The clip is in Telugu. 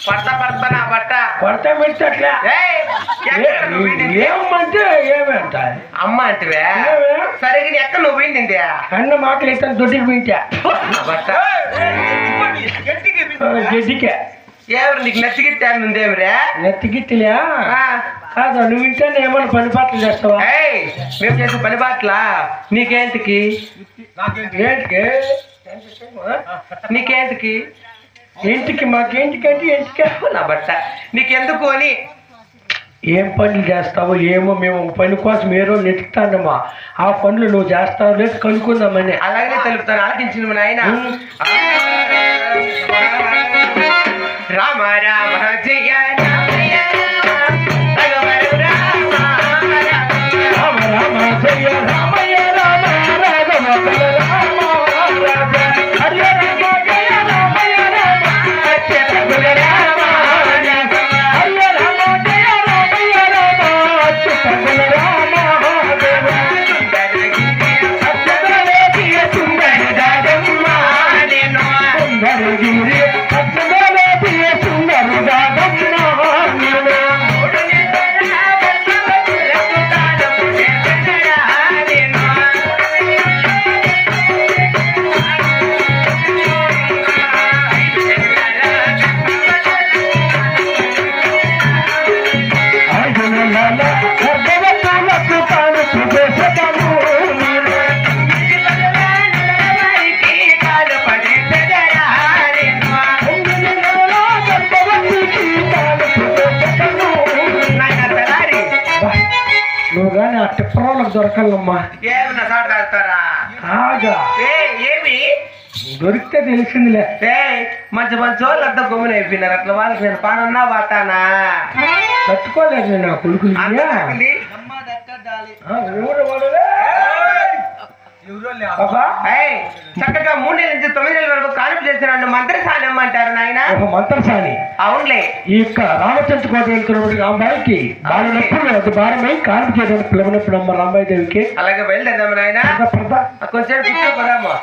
పడతా నా బట్ట కొడతా పెట్టట్లే ఏమంటే ఏమంట అమ్మ అంటివే సరిగ్గా ఎక్కడ నువ్వు పోయింది అన్న మాటలు ఇస్తాను దొడ్డికి పోయింటా బట్ట గడ్డికే ఎవరు నీకు నెత్తిగిట్టాను ఉందేమిరే నెత్తిగిట్టిలే కాదు నువ్వు ఇంటానే ఏమన్నా పని పాటలు చేస్తావా మేము చేసే పని పాటలా నీకేంటికి ఏంటికి నీకేంటికి ఇంటికి మాకేంటికంటే ఇంటికి నా బట్ట నీకెందుకు అని ఏం పనులు చేస్తావో ఏమో మేము పని కోసం ఏరో నెట్టుతానమ్మా ఆ పనులు నువ్వు చేస్తావు లేదు కనుక్కుందామని అలాగనే తెలుపుతాను ఆలకించిన నాయన రామ రామ జయ నువ్వు కానీ ఆ టిప్పరాలకు దొరకాలమ్మా ఏమన్నా సాడు తాగుతారా ఏమి దొరికితే తెలిసిందిలే మంచి మంచి వాళ్ళు అంతా గమ్మున అయిపోయినారు అట్లా వాళ్ళకి నేను పానన్నా బాతానా కట్టుకోలేదు నేను ఆ కొడుకు చక్కగా 3 నెలల నుంచి 9 నెలల వరకు కానుపు చేసిన మంత్రసాని అమ్మంటారు నాయన మంత్రసాని అవునులే ఈ యొక్క రామచంద్ర కోట వెళ్తున్నప్పుడు అమ్మాయికి బాలనప్పుడు అది భారమై కానుపు చేయడానికి పిలవనప్పుడు అమ్మ రాంబాయి దేవికి అలాగే బయలుదేరదాము నాయన కొంచెం కూర్చోపోదాము